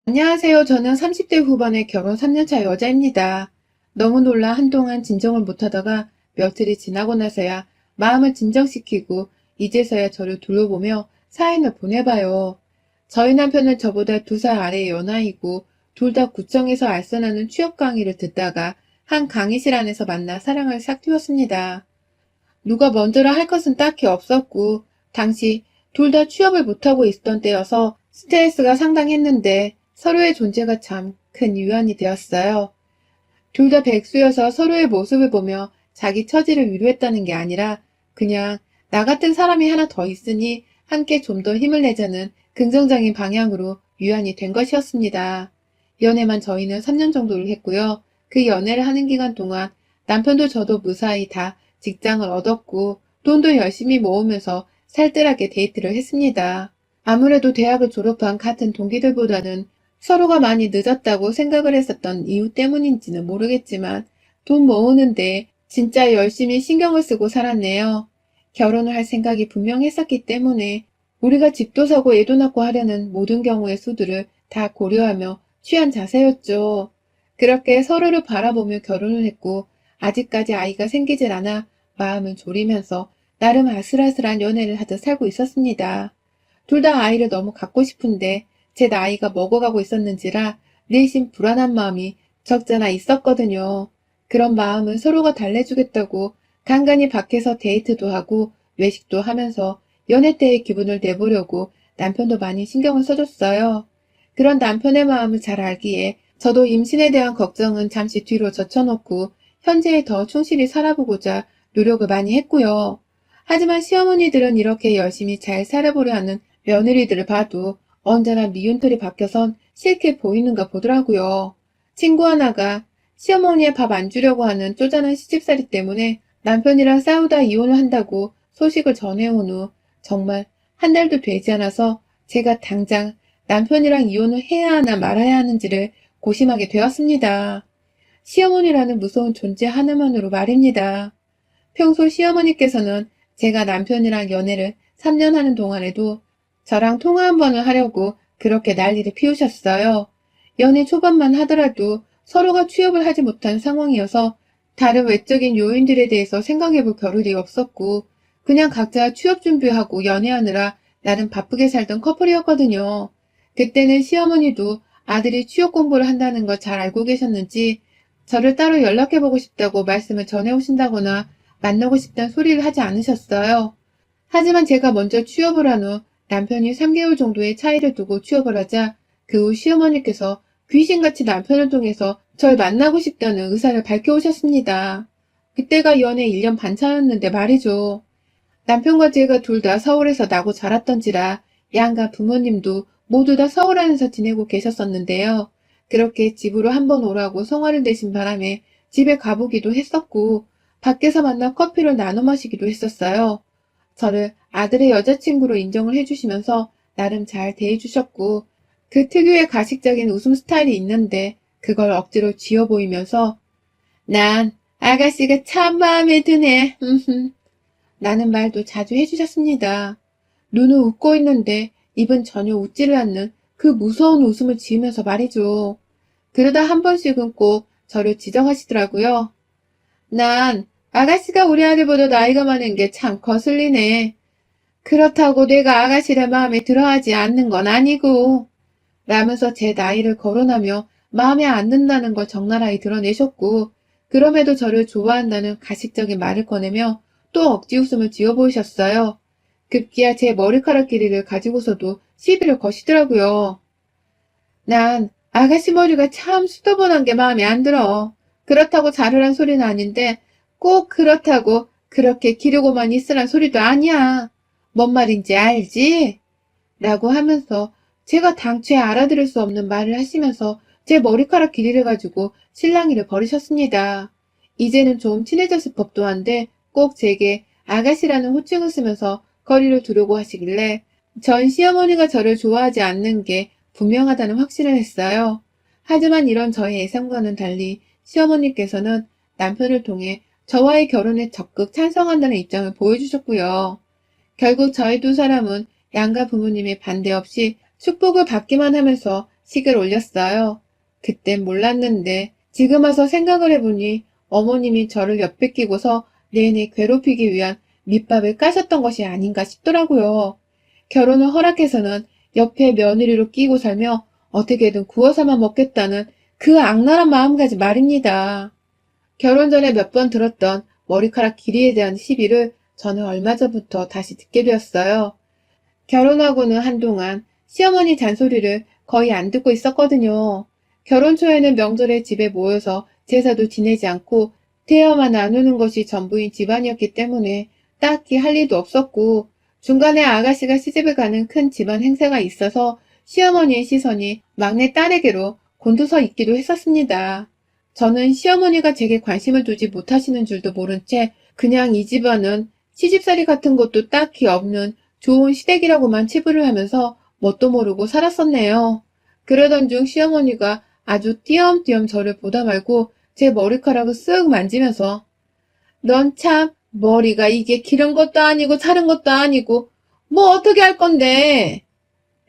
안녕하세요. 저는 30대 후반의 결혼 3년차 여자입니다. 너무 놀라 한동안 진정을 못하다가 며칠이 지나고 나서야 마음을 진정시키고 이제서야 저를 둘러보며 사연을 보내봐요. 저희 남편은 저보다 2살 아래의 연하이고 둘 다 구청에서 알선하는 취업 강의를 듣다가 한 강의실 안에서 만나 사랑을 싹 틔웠습니다. 누가 먼저라 할 것은 딱히 없었고 당시 둘 다 취업을 못하고 있던 때여서 스트레스가 상당했는데 서로의 존재가 참 큰 위안이 되었어요. 둘 다 백수여서 서로의 모습을 보며 자기 처지를 위로했다는 게 아니라 그냥 나 같은 사람이 하나 더 있으니 함께 좀 더 힘을 내자는 긍정적인 방향으로 위안이 된 것이었습니다. 연애만 저희는 3년 정도를 했고요. 그 연애를 하는 기간 동안 남편도 저도 무사히 다 직장을 얻었고 돈도 열심히 모으면서 살뜰하게 데이트를 했습니다. 아무래도 대학을 졸업한 같은 동기들보다는 서로가 많이 늦었다고 생각을 했었던 이유 때문인지는 모르겠지만 돈 모으는데 진짜 열심히 신경을 쓰고 살았네요. 결혼을 할 생각이 분명했었기 때문에 우리가 집도 사고 애도 낳고 하려는 모든 경우의 수들을 다 고려하며 취한 자세였죠. 그렇게 서로를 바라보며 결혼을 했고 아직까지 아이가 생기질 않아 마음은 졸이면서 나름 아슬아슬한 연애를 하듯 살고 있었습니다. 둘 다 아이를 너무 갖고 싶은데 제 나이가 먹어가고 있었는지라 내심 불안한 마음이 적잖아 있었거든요. 그런 마음은 서로가 달래주겠다고 간간히 밖에서 데이트도 하고 외식도 하면서 연애 때의 기분을 내보려고 남편도 많이 신경을 써줬어요. 그런 남편의 마음을 잘 알기에 저도 임신에 대한 걱정은 잠시 뒤로 젖혀놓고 현재에 더 충실히 살아보고자 노력을 많이 했고요. 하지만 시어머니들은 이렇게 열심히 잘 살아보려 하는 며느리들을 봐도 언제나 미운털이 박혀선 싫게 보이는가 보더라고요. 친구 하나가 시어머니의 밥 안 주려고 하는 쪼잔한 시집살이 때문에 남편이랑 싸우다 이혼을 한다고 소식을 전해온 후 정말 한 달도 되지 않아서 제가 당장 남편이랑 이혼을 해야 하나 말아야 하는지를 고심하게 되었습니다. 시어머니라는 무서운 존재 하나만으로 말입니다. 평소 시어머니께서는 제가 남편이랑 연애를 3년 하는 동안에도 저랑 통화 한 번을 하려고 그렇게 난리를 피우셨어요. 연애 초반만 하더라도 서로가 취업을 하지 못한 상황이어서 다른 외적인 요인들에 대해서 생각해볼 겨를이 없었고 그냥 각자 취업 준비하고 연애하느라 나름 바쁘게 살던 커플이었거든요. 그때는 시어머니도 아들이 취업 공부를 한다는 걸 잘 알고 계셨는지 저를 따로 연락해보고 싶다고 말씀을 전해오신다거나 만나고 싶다는 소리를 하지 않으셨어요. 하지만 제가 먼저 취업을 한 후 남편이 3개월 정도의 차이를 두고 취업을 하자 그 후 시어머니께서 귀신같이 남편을 통해서 절 만나고 싶다는 의사를 밝혀오셨습니다. 그때가 연애 1년 반 차였는데 말이죠. 남편과 제가 둘 다 서울에서 나고 자랐던지라 양가 부모님도 모두 다 서울 안에서 지내고 계셨었는데요. 그렇게 집으로 한번 오라고 성화를 내신 바람에 집에 가보기도 했었고 밖에서 만나 커피를 나눠 마시기도 했었어요. 저를 아들의 여자친구로 인정을 해주시면서 나름 잘 대해주셨고 그 특유의 가식적인 웃음 스타일이 있는데 그걸 억지로 쥐어 보이면서 난 아가씨가 참 마음에 드네. 라는 말도 자주 해주셨습니다. 눈은 웃고 있는데 입은 전혀 웃지를 않는 그 무서운 웃음을 지으면서 말이죠. 그러다 한 번씩은 꼭 저를 지적하시더라고요. 난 아가씨가 우리 아들보다 나이가 많은 게 참 거슬리네. 그렇다고 내가 아가씨를 마음에 들어하지 않는 건 아니고 라면서 제 나이를 거론하며 마음에 안 든다는 걸 적나라히 드러내셨고 그럼에도 저를 좋아한다는 가식적인 말을 꺼내며 또 억지 웃음을 지어 보이셨어요. 급기야 제 머리카락 길이를 가지고서도 시비를 거시더라고요. 난 아가씨 머리가 참 수더번한 게 마음에 안 들어. 그렇다고 자르란 소리는 아닌데 꼭 그렇다고 그렇게 기르고만 있으란 소리도 아니야. 뭔 말인지 알지? 라고 하면서 제가 당최 알아들을 수 없는 말을 하시면서 제 머리카락 길이를 가지고 실랑이를 벌이셨습니다. 이제는 좀 친해졌을 법도 한데 꼭 제게 아가씨라는 호칭을 쓰면서 거리를 두려고 하시길래 전 시어머니가 저를 좋아하지 않는 게 분명하다는 확신을 했어요. 하지만 이런 저의 예상과는 달리 시어머니께서는 남편을 통해 저와의 결혼에 적극 찬성한다는 입장을 보여주셨고요. 결국 저희 두 사람은 양가 부모님의 반대 없이 축복을 받기만 하면서 식을 올렸어요. 그땐 몰랐는데 지금 와서 생각을 해보니 어머님이 저를 옆에 끼고서 내내 괴롭히기 위한 밑밥을 까셨던 것이 아닌가 싶더라고요. 결혼을 허락해서는 옆에 며느리로 끼고 살며 어떻게든 구워서만 먹겠다는 그 악랄한 마음가짐 말입니다. 결혼 전에 몇 번 들었던 머리카락 길이에 대한 시비를 저는 얼마 전부터 다시 듣게 되었어요. 결혼하고는 한동안 시어머니 잔소리를 거의 안 듣고 있었거든요. 결혼 초에는 명절에 집에 모여서 제사도 지내지 않고 대화만 나누는 것이 전부인 집안이었기 때문에 딱히 할 일도 없었고 중간에 아가씨가 시집을 가는 큰 집안 행사가 있어서 시어머니의 시선이 막내 딸에게로 곤두서 있기도 했었습니다. 저는 시어머니가 제게 관심을 두지 못하시는 줄도 모른 채 그냥 이 집안은 시집살이 같은 것도 딱히 없는 좋은 시댁이라고만 치부를 하면서 뭣도 모르고 살았었네요. 그러던 중 시어머니가 아주 띄엄띄엄 저를 보다 말고 제 머리카락을 쓱 만지면서 넌 참 머리가 이게 기른 것도 아니고 자른 것도 아니고 뭐 어떻게 할 건데?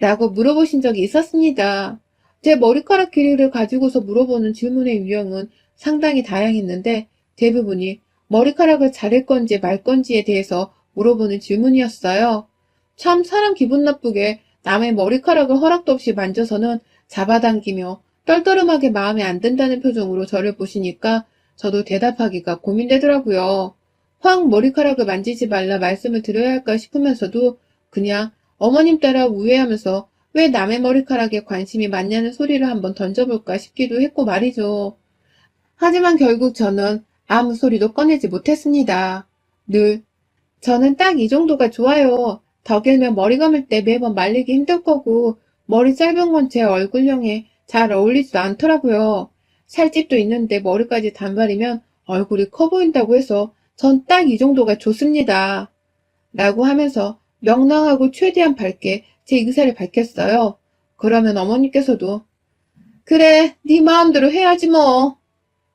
라고 물어보신 적이 있었습니다. 제 머리카락 길이를 가지고서 물어보는 질문의 유형은 상당히 다양했는데 대부분이 머리카락을 자를 건지 말 건지에 대해서 물어보는 질문이었어요. 참 사람 기분 나쁘게 남의 머리카락을 허락도 없이 만져서는 잡아당기며 떨떠름하게 마음에 안 든다는 표정으로 저를 보시니까 저도 대답하기가 고민되더라고요. 확 머리카락을 만지지 말라 말씀을 드려야 할까 싶으면서도 그냥 어머님 따라 우회하면서 왜 남의 머리카락에 관심이 많냐는 소리를 한번 던져볼까 싶기도 했고 말이죠. 하지만 결국 저는 아무 소리도 꺼내지 못했습니다. 늘 저는 딱 이 정도가 좋아요. 더 길면 머리 감을 때 매번 말리기 힘들 거고 머리 짧은 건 제 얼굴형에 잘 어울리지도 않더라고요. 살집도 있는데 머리까지 단발이면 얼굴이 커 보인다고 해서 전 딱 이 정도가 좋습니다. 라고 하면서 명랑하고 최대한 밝게 제 의사를 밝혔어요. 그러면 어머니께서도 그래, 네 마음대로 해야지 뭐.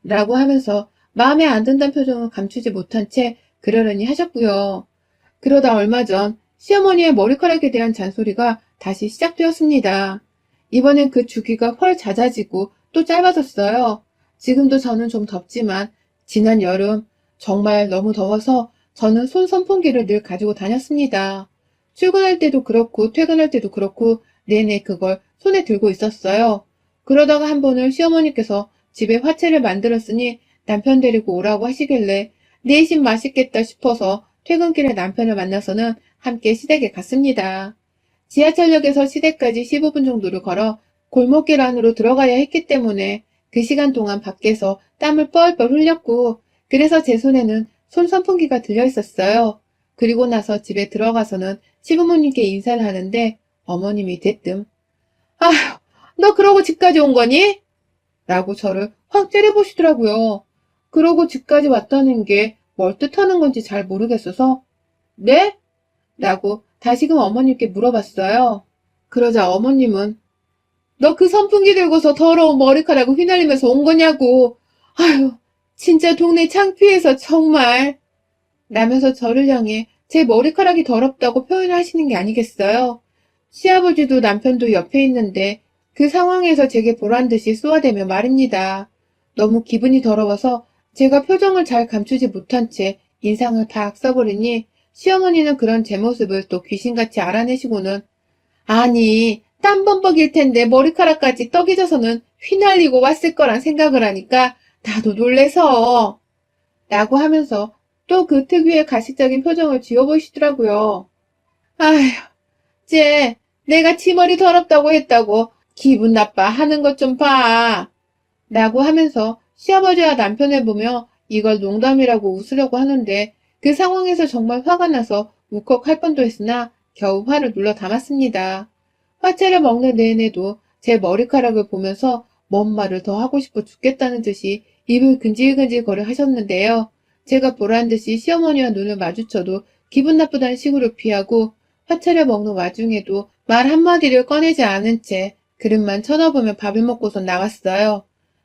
라고 하면서 마음에 안 든다는 표정을 감추지 못한 채 그러려니 하셨고요. 그러다 얼마 전 시어머니의 머리카락에 대한 잔소리가 다시 시작되었습니다. 이번엔 그 주기가 훨 잦아지고 또 짧아졌어요. 지금도 저는 좀 덥지만 지난 여름 정말 너무 더워서 저는 손 선풍기를 늘 가지고 다녔습니다. 출근할 때도 그렇고 퇴근할 때도 그렇고 내내 그걸 손에 들고 있었어요. 그러다가 한 번은 시어머니께서 집에 화채를 만들었으니 남편 데리고 오라고 하시길래 내심 맛있겠다 싶어서 퇴근길에 남편을 만나서는 함께 시댁에 갔습니다. 지하철역에서 시댁까지 15분 정도를 걸어 골목길 안으로 들어가야 했기 때문에 그 시간 동안 밖에서 땀을 뻘뻘 흘렸고 그래서 제 손에는 손 선풍기가 들려 있었어요. 그리고 나서 집에 들어가서는 시부모님께 인사를 하는데 어머님이 대뜸 아휴, 너 그러고 집까지 온 거니? 라고 저를 확 째려보시더라고요. 그러고 집까지 왔다는 게 뭘 뜻하는 건지 잘 모르겠어서 네? 라고 다시금 어머님께 물어봤어요. 그러자 어머님은 너 그 선풍기 들고서 더러운 머리카락을 휘날리면서 온 거냐고. 아휴, 진짜 동네 창피해서 정말. 라면서 저를 향해 제 머리카락이 더럽다고 표현을 하시는 게 아니겠어요. 시아버지도 남편도 옆에 있는데 그 상황에서 제게 보란 듯이 쏘아대며 말입니다. 너무 기분이 더러워서 제가 표정을 잘 감추지 못한 채 인상을 탁 써버리니 시어머니는 그런 제 모습을 또 귀신같이 알아내시고는 아니 땀 범벅일 텐데 머리카락까지 떡이 져서는 휘날리고 왔을 거란 생각을 하니까 나도 놀래서 라고 하면서 또 그 특유의 가식적인 표정을 지어보시더라고요. 아휴, 쟤 내가 치머리 더럽다고 했다고 기분 나빠 하는 것 좀 봐. 라고 하면서 시아버지와 남편을 보며 이걸 농담이라고 웃으려고 하는데 그 상황에서 정말 화가 나서 울컥할 뻔도 했으나 겨우 화를 눌러 담았습니다. 화채를 먹는 내내도 제 머리카락을 보면서 뭔 말을 더 하고 싶어 죽겠다는 듯이 입을 근질근질 거려 하셨는데요. 제가 보란 듯이 시어머니와 눈을 마주쳐도 기분 나쁘다는 식으로 피하고 화채를 먹는 와중에도 말 한마디를 꺼내지 않은 채 그릇만 쳐다보며 밥을 먹고서 나갔어요.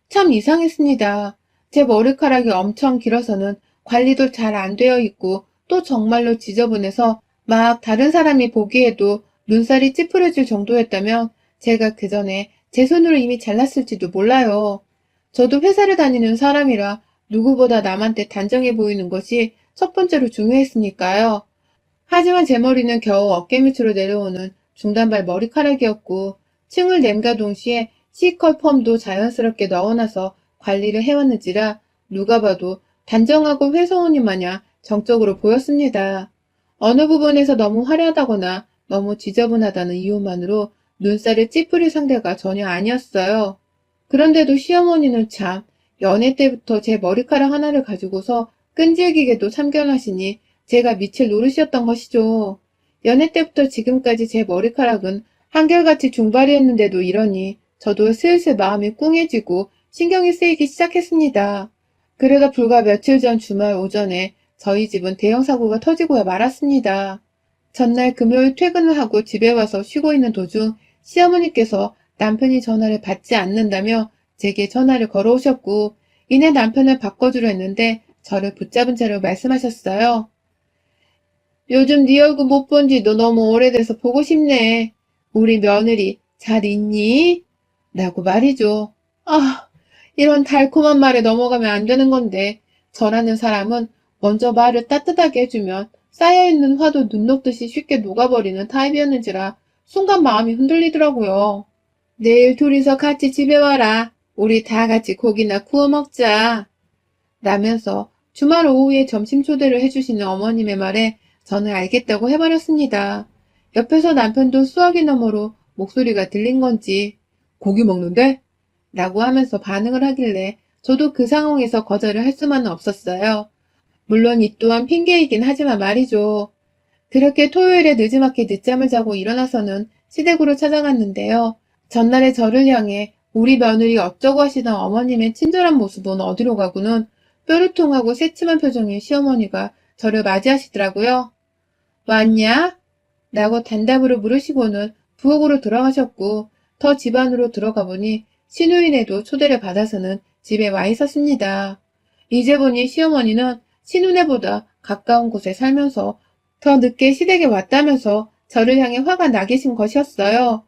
참 이상했습니다. 제 머리카락이 엄청 길어서는 관리도 잘 안 되어 있고 또 정말로 지저분해서 막 다른 사람이 보기에도 눈살이 찌푸려질 정도였다면 제가 그 전에 제 손으로 이미 잘랐을지도 몰라요. 저도 회사를 다니는 사람이라 누구보다 남한테 단정해 보이는 것이 첫 번째로 중요했으니까요. 하지만 제 머리는 겨우 어깨 밑으로 내려오는 중단발 머리카락이었고 층을 냄과 동시에 C컬 펌도 자연스럽게 넣어놔서 관리를 해왔는지라 누가 봐도 단정하고 회사원이 마냥 정적으로 보였습니다. 어느 부분에서 너무 화려하다거나 너무 지저분하다는 이유만으로 눈살을 찌푸릴 상대가 전혀 아니었어요. 그런데도 시어머니는 참 연애 때부터 제 머리카락 하나를 가지고서 끈질기게도 참견하시니 제가 미칠 노릇이었던 것이죠. 연애 때부터 지금까지 제 머리카락은 한결같이 중발이었는데도 이러니 저도 슬슬 마음이 꿍해지고 신경이 쓰이기 시작했습니다. 그러다 불과 며칠 전 주말 오전에 저희 집은 대형 사고가 터지고야 말았습니다. 전날 금요일 퇴근을 하고 집에 와서 쉬고 있는 도중 시어머니께서 남편이 전화를 받지 않는다며 제게 전화를 걸어오셨고 이내 남편을 바꿔주려 했는데 저를 붙잡은 채로 말씀하셨어요. 요즘 네 얼굴 못 본 지도 너무 오래돼서 보고 싶네. 우리 며느리 잘 있니? 라고 말이죠. 아, 이런 달콤한 말에 넘어가면 안 되는 건데 저라는 사람은 먼저 말을 따뜻하게 해주면 쌓여있는 화도 눈 녹듯이 쉽게 녹아버리는 타입이었는지라 순간 마음이 흔들리더라고요. 내일 둘이서 같이 집에 와라. 우리 다 같이 고기나 구워 먹자. 라면서 주말 오후에 점심 초대를 해주시는 어머님의 말에 저는 알겠다고 해버렸습니다. 옆에서 남편도 수화기 너머로 목소리가 들린 건지 고기 먹는데? 라고 하면서 반응을 하길래 저도 그 상황에서 거절을 할 수만은 없었어요. 물론 이 또한 핑계이긴 하지만 말이죠. 그렇게 토요일에 늦지막히 늦잠을 자고 일어나서는 시댁으로 찾아갔는데요. 전날에 저를 향해 우리 며느리 어쩌고 하시던 어머님의 친절한 모습은 어디로 가고는 뾰루통하고 새침한 표정의 시어머니가 저를 맞이하시더라고요. 왔냐? 라고 단답으로 물으시고는 부엌으로 들어가셨고 더 집 안으로 들어가 보니 시누이네도 초대를 받아서는 집에 와 있었습니다. 이제 보니 시어머니는 시누네보다 가까운 곳에 살면서 더 늦게 시댁에 왔다면서 저를 향해 화가 나 계신 것이었어요.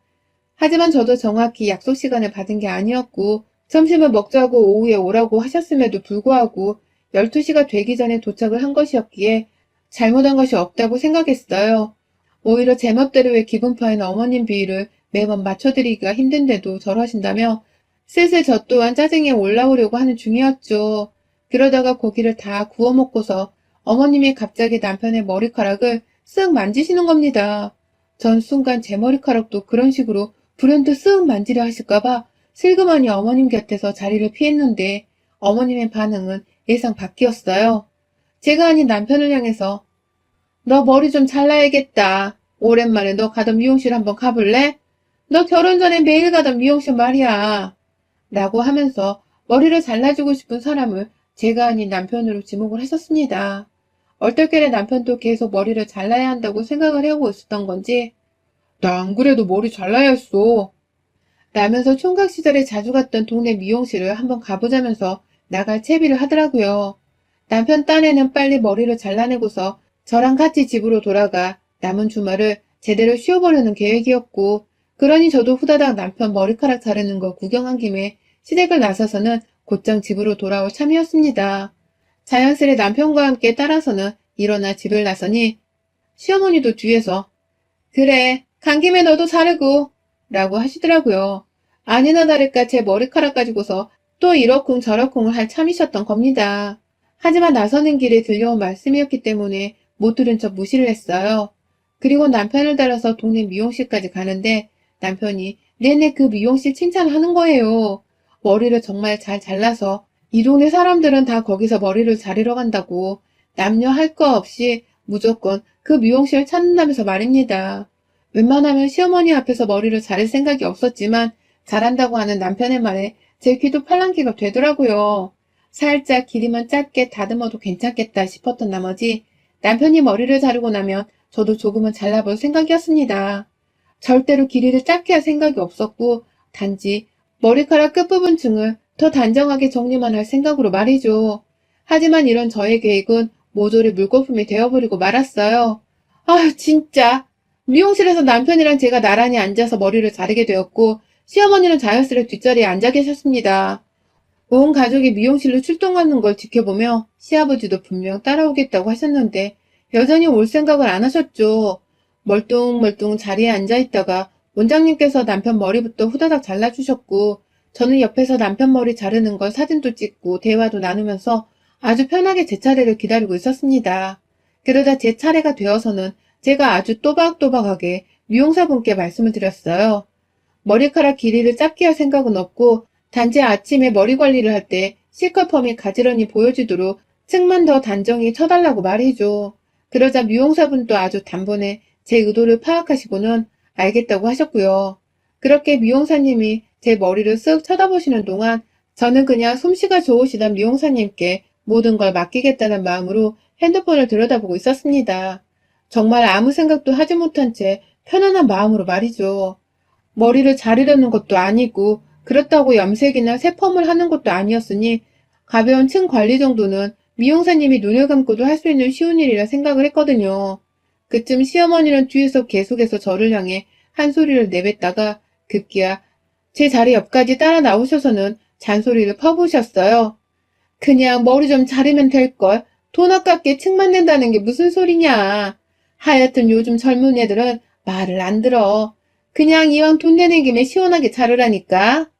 하지만 저도 정확히 약속 시간을 받은 게 아니었고 점심을 먹자고 오후에 오라고 하셨음에도 불구하고 12시가 되기 전에 도착을 한 것이었기에 잘못한 것이 없다고 생각했어요. 오히려 제멋대로의 기분 파인 어머님 비위를 매번 맞춰드리기가 힘든데도 저러신다며 슬슬 저 또한 짜증이 올라오려고 하는 중이었죠. 그러다가 고기를 다 구워 먹고서 어머님이 갑자기 남편의 머리카락을 쓱 만지시는 겁니다. 전 순간 제 머리카락도 그런 식으로 불현듯 쓱 만지려 하실까봐 슬그머니 어머님 곁에서 자리를 피했는데 어머님의 반응은 예상 밖이었어요. 제가 아닌 남편을 향해서 너 머리 좀 잘라야겠다. 오랜만에 너 가던 미용실 한번 가볼래? 너 결혼 전에 매일 가던 미용실 말이야. 라고 하면서 머리를 잘라주고 싶은 사람을 제가 아닌 남편으로 지목을 했었습니다. 얼떨결에 남편도 계속 머리를 잘라야 한다고 생각을 해오고 있었던 건지 나 안 그래도 머리 잘라야 했어. 라면서 총각 시절에 자주 갔던 동네 미용실을 한번 가보자면서 나갈 채비를 하더라고요. 남편 딴에는 빨리 머리를 잘라내고서 저랑 같이 집으로 돌아가 남은 주말을 제대로 쉬어보려는 계획이었고 그러니 저도 후다닥 남편 머리카락 자르는 거 구경한 김에 시댁을 나서서는 곧장 집으로 돌아올 참이었습니다. 자연스레 남편과 함께 따라서는 일어나 집을 나서니 시어머니도 뒤에서 그래 간 김에 너도 자르고 라고 하시더라고요. 아니나 다를까 제 머리카락 가지고서 또 이러쿵 저러쿵을 할 참이셨던 겁니다. 하지만 나서는 길에 들려온 말씀이었기 때문에 못 들은 척 무시를 했어요. 그리고 남편을 따라서 동네 미용실까지 가는데 남편이 내내 그 미용실 칭찬하는 거예요. 머리를 정말 잘 잘라서 이 동네 사람들은 다 거기서 머리를 자르러 간다고 남녀 할 거 없이 무조건 그 미용실을 찾는다면서 말입니다. 웬만하면 시어머니 앞에서 머리를 자를 생각이 없었지만 잘한다고 하는 남편의 말에 제 귀도 팔랑귀가 되더라고요. 살짝 길이만 짧게 다듬어도 괜찮겠다 싶었던 나머지 남편이 머리를 자르고 나면 저도 조금은 잘라볼 생각이었습니다. 절대로 길이를 짧게 할 생각이 없었고 단지 머리카락 끝부분층을 더 단정하게 정리만 할 생각으로 말이죠. 하지만 이런 저의 계획은 모조리 물거품이 되어버리고 말았어요. 아휴 진짜. 미용실에서 남편이랑 제가 나란히 앉아서 머리를 자르게 되었고 시어머니는 자연스레 뒷자리에 앉아 계셨습니다. 온 가족이 미용실로 출동하는 걸 지켜보며 시아버지도 분명 따라오겠다고 하셨는데 여전히 올 생각을 안 하셨죠. 멀뚱멀뚱 자리에 앉아 있다가 원장님께서 남편 머리부터 후다닥 잘라주셨고 저는 옆에서 남편 머리 자르는 걸 사진도 찍고 대화도 나누면서 아주 편하게 제 차례를 기다리고 있었습니다. 그러다 제 차례가 되어서는 제가 아주 또박또박하게 미용사분께 말씀을 드렸어요. 머리카락 길이를 짧게 할 생각은 없고 단지 아침에 머리 관리를 할 때 C컬펌이 가지런히 보여지도록 층만 더 단정히 쳐달라고 말이죠. 그러자 미용사분도 아주 단번에 제 의도를 파악하시고는 알겠다고 하셨고요. 그렇게 미용사님이 제 머리를 쓱 쳐다보시는 동안 저는 그냥 솜씨가 좋으시던 미용사님께 모든 걸 맡기겠다는 마음으로 핸드폰을 들여다보고 있었습니다. 정말 아무 생각도 하지 못한 채 편안한 마음으로 말이죠. 머리를 자르려는 것도 아니고 그렇다고 염색이나 새펌을 하는 것도 아니었으니 가벼운 층 관리 정도는 미용사님이 눈을 감고도 할 수 있는 쉬운 일이라 생각을 했거든요. 그쯤 시어머니는 뒤에서 계속해서 저를 향해 한 소리를 내뱉다가 급기야 제 자리 옆까지 따라 나오셔서는 잔소리를 퍼부으셨어요. 그냥 머리 좀 자르면 될걸. 돈 아깝게 층만 낸다는 게 무슨 소리냐. 하여튼 요즘 젊은 애들은 말을 안 들어. 그냥 이왕 돈 내는 김에 시원하게 자르라니까.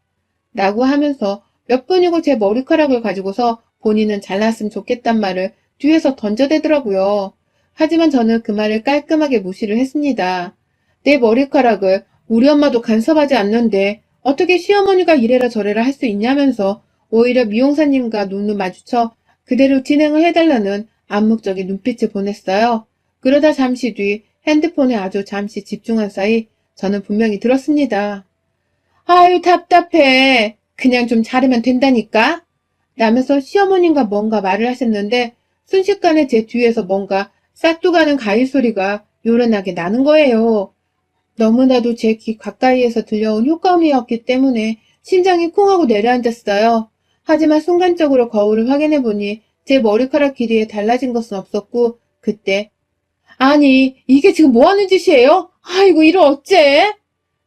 라고 하면서 몇 분이고 제 머리카락을 가지고서 본인은 잘났으면 좋겠단 말을 뒤에서 던져대더라고요. 하지만 저는 그 말을 깔끔하게 무시를 했습니다. 내 머리카락을 우리 엄마도 간섭하지 않는데 어떻게 시어머니가 이래라 저래라 할 수 있냐면서 오히려 미용사님과 눈을 마주쳐 그대로 진행을 해달라는 암묵적인 눈빛을 보냈어요. 그러다 잠시 뒤 핸드폰에 아주 잠시 집중한 사이 저는 분명히 들었습니다. 아유 답답해. 그냥 좀 자르면 된다니까. 라면서 시어머님과 뭔가 말을 하셨는데 순식간에 제 뒤에서 뭔가 싹둑하는 가위 소리가 요란하게 나는 거예요. 너무나도 제 귀 가까이에서 들려온 효과음이었기 때문에 심장이 쿵 하고 내려앉았어요. 하지만 순간적으로 거울을 확인해보니 제 머리카락 길이에 달라진 것은 없었고 그때 아니 이게 지금 뭐하는 짓이에요? 아이고 이를 어째?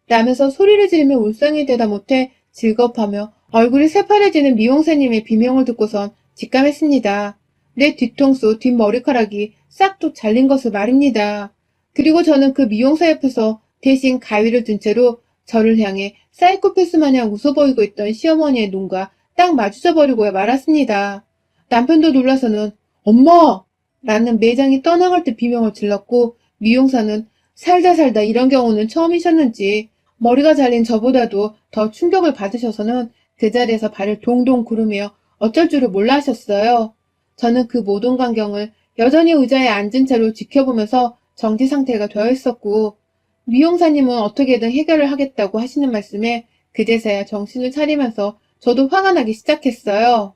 라면서 소리를 지르며 울상이 되다 못해 즐겁하며 얼굴이 새파래지는 미용사님의 비명을 듣고선 직감했습니다. 내 뒤통수 뒷머리카락이 싹둑 잘린 것을 말입니다. 그리고 저는 그 미용사 옆에서 대신 가위를 든 채로 저를 향해 사이코패스 마냥 웃어 보이고 있던 시어머니의 눈과 딱 마주쳐 버리고 말았습니다. 남편도 놀라서는 엄마! 라는 매장이 떠나갈 듯 비명을 질렀고 미용사는 살다 이런 경우는 처음이셨는지 머리가 잘린 저보다도 더 충격을 받으셔서는 그 자리에서 발을 동동 구르며 어쩔 줄을 몰라 하셨어요. 저는 그 모든 광경을 여전히 의자에 앉은 채로 지켜보면서 정지 상태가 되어 있었고 미용사님은 어떻게든 해결을 하겠다고 하시는 말씀에 그제서야 정신을 차리면서 저도 화가 나기 시작했어요.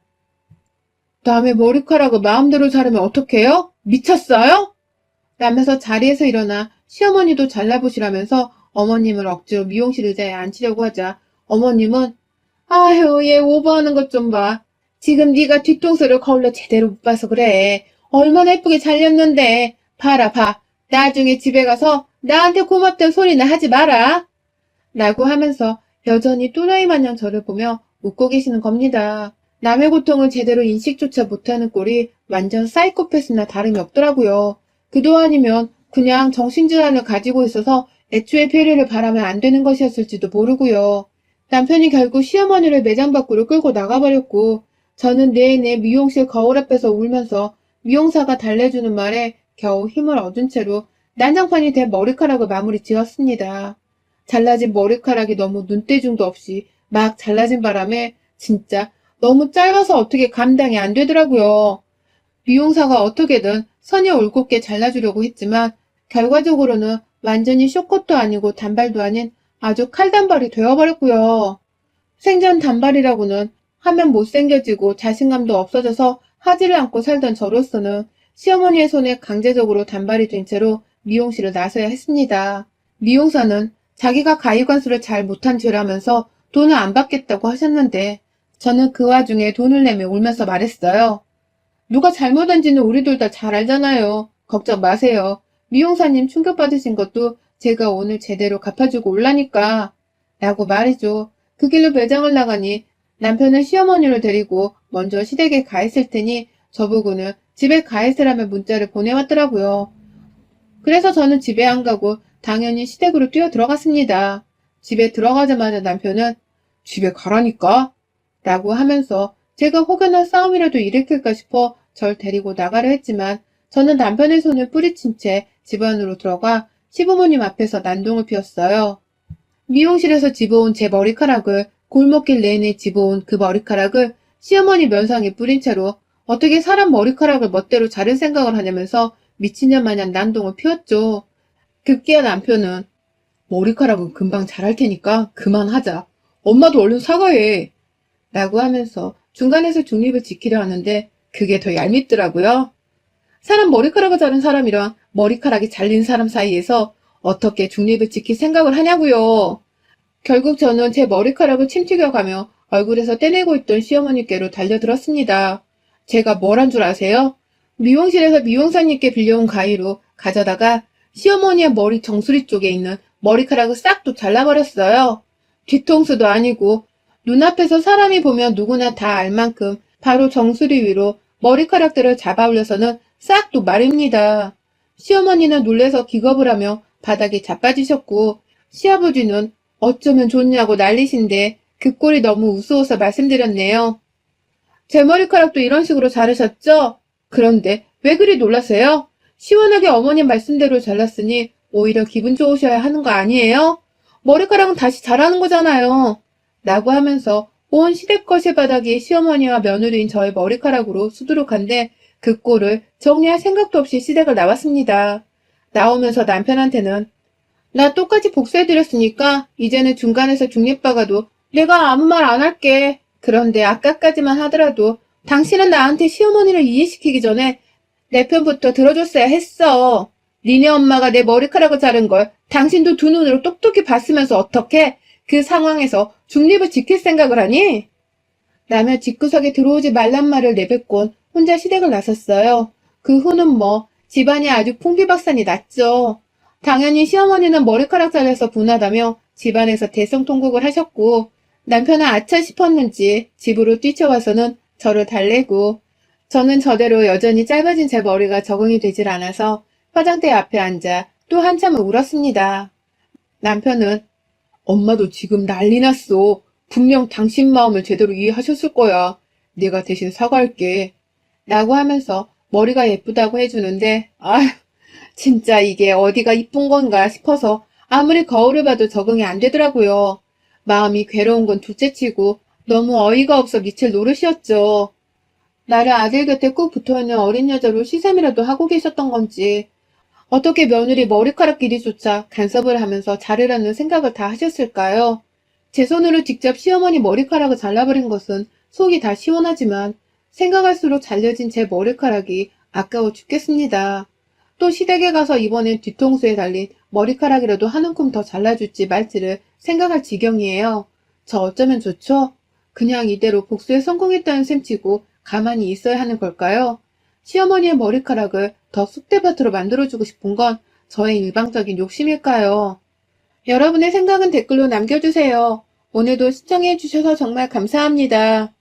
남의 머리카락을 마음대로 자르면 어떡해요? 미쳤어요? 라면서 자리에서 일어나 시어머니도 잘라보시라면서 어머님을 억지로 미용실 의자에 앉히려고 하자 어머님은 아휴 얘 오버하는 것 좀 봐. 지금 네가 뒤통수를 거울로 제대로 못 봐서 그래. 얼마나 예쁘게 잘렸는데. 봐라 봐. 나중에 집에 가서 나한테 고맙다는 소리나 하지 마라. 라고 하면서 여전히 또라이 마냥 저를 보며 웃고 계시는 겁니다. 남의 고통을 제대로 인식조차 못하는 꼴이 완전 사이코패스나 다름이 없더라고요. 그동안이면 그냥 정신질환을 가지고 있어서 애초에 배려를 바라면 안 되는 것이었을지도 모르고요. 남편이 결국 시어머니를 매장 밖으로 끌고 나가버렸고 저는 내내 미용실 거울 앞에서 울면서 미용사가 달래주는 말에 겨우 힘을 얻은 채로 난장판이 된 머리카락을 마무리 지었습니다. 잘라진 머리카락이 너무 눈대중도 없이 막 잘라진 바람에 진짜 너무 짧아서 어떻게 감당이 안 되더라고요. 미용사가 어떻게든 선이 올곧게 잘라주려고 했지만 결과적으로는 완전히 쇼컷도 아니고 단발도 아닌 아주 칼단발이 되어버렸고요. 생전 단발이라고는 하면 못생겨지고 자신감도 없어져서 하지를 않고 살던 저로서는 시어머니의 손에 강제적으로 단발이 된 채로 미용실을 나서야 했습니다. 미용사는 자기가 가위관수를 잘 못한 죄라면서 돈을 안 받겠다고 하셨는데 저는 그 와중에 돈을 내며 울면서 말했어요. 누가 잘못한지는 우리 둘 다 잘 알잖아요. 걱정 마세요. 미용사님 충격받으신 것도 제가 오늘 제대로 갚아주고 올라니까. 라고 말이죠. 그 길로 매장을 나가니 남편은 시어머니를 데리고 먼저 시댁에 가 있을 테니 저보고는 집에 가 있으라며 문자를 보내왔더라고요. 그래서 저는 집에 안 가고 당연히 시댁으로 뛰어 들어갔습니다. 집에 들어가자마자 남편은 집에 가라니까? 라고 하면서 제가 혹여나 싸움이라도 일으킬까 싶어 절 데리고 나가려 했지만 저는 남편의 손을 뿌리친 채 집 안으로 들어가 시부모님 앞에서 난동을 피웠어요. 미용실에서 집어온 제 머리카락을 골목길 내내 집어온 그 머리카락을 시어머니 면상에 뿌린 채로 어떻게 사람 머리카락을 멋대로 자를 생각을 하냐면서 미친년 마냥 난동을 피웠죠. 급기야 남편은 머리카락은 금방 자랄 테니까 그만하자. 엄마도 얼른 사과해. 라고 하면서 중간에서 중립을 지키려 하는데 그게 더 얄밉더라고요. 사람 머리카락을 자른 사람이랑 머리카락이 잘린 사람 사이에서 어떻게 중립을 지킬 생각을 하냐고요. 결국 저는 제 머리카락을 침튀겨가며 얼굴에서 떼내고 있던 시어머니께로 달려들었습니다. 제가 뭘 한 줄 아세요? 미용실에서 미용사님께 빌려온 가위로 가져다가 시어머니의 머리 정수리 쪽에 있는 머리카락을 싹 또 잘라버렸어요. 뒤통수도 아니고 눈앞에서 사람이 보면 누구나 다 알 만큼 바로 정수리 위로 머리카락들을 잡아 올려서는 싹 또 말입니다. 시어머니는 놀래서 기겁을 하며 바닥에 자빠지셨고 시아버지는 어쩌면 좋냐고 난리신데 그 꼴이 너무 우스워서 말씀드렸네요. 제 머리카락도 이런 식으로 자르셨죠? 그런데 왜 그리 놀라세요? 시원하게 어머님 말씀대로 잘랐으니 오히려 기분 좋으셔야 하는 거 아니에요? 머리카락은 다시 자라는 거잖아요. 라고 하면서 온 시댁 거실 바닥이 시어머니와 며느리인 저의 머리카락으로 수두룩한데 그 꼴을 정리할 생각도 없이 시댁을 나왔습니다. 나오면서 남편한테는 나 똑같이 복수해드렸으니까 이제는 중간에서 중립박아도 내가 아무 말 안 할게. 그런데 아까까지만 하더라도 당신은 나한테 시어머니를 이해시키기 전에 내 편부터 들어줬어야 했어. 니네 엄마가 내 머리카락을 자른 걸 당신도 두 눈으로 똑똑히 봤으면서 어떻게 그 상황에서 중립을 지킬 생각을 하니? 라며 집구석에 들어오지 말란 말을 내뱉곤 혼자 시댁을 나섰어요. 그 후는 뭐 집안이 아주 풍비박산이 났죠. 당연히 시어머니는 머리카락 잘려서 분하다며 집안에서 대성통곡을 하셨고 남편은 아차 싶었는지 집으로 뛰쳐와서는 저를 달래고 저는 저대로 여전히 짧아진 제 머리가 적응이 되질 않아서 화장대 앞에 앉아 또 한참을 울었습니다. 남편은 엄마도 지금 난리 났어. 분명 당신 마음을 제대로 이해하셨을 거야. 내가 대신 사과할게. 라고 하면서 머리가 예쁘다고 해주는데 아휴 진짜 이게 어디가 이쁜 건가 싶어서 아무리 거울을 봐도 적응이 안 되더라고요. 마음이 괴로운 건 둘째치고 너무 어이가 없어 미칠 노릇이었죠. 나를 아들 곁에 꾹 붙어있는 어린 여자로 시샘이라도 하고 계셨던 건지 어떻게 며느리 머리카락 길이조차 간섭을 하면서 자르라는 생각을 다 하셨을까요? 제 손으로 직접 시어머니 머리카락을 잘라버린 것은 속이 다 시원하지만 생각할수록 잘려진 제 머리카락이 아까워 죽겠습니다. 또 시댁에 가서 이번엔 뒤통수에 달린 머리카락이라도 한 움큼 더 잘라줄지 말지를 생각할 지경이에요. 저 어쩌면 좋죠? 그냥 이대로 복수에 성공했다는 셈치고 가만히 있어야 하는 걸까요? 시어머니의 머리카락을 더 쑥대밭으로 만들어주고 싶은 건 저의 일방적인 욕심일까요? 여러분의 생각은 댓글로 남겨주세요. 오늘도 시청해주셔서 정말 감사합니다.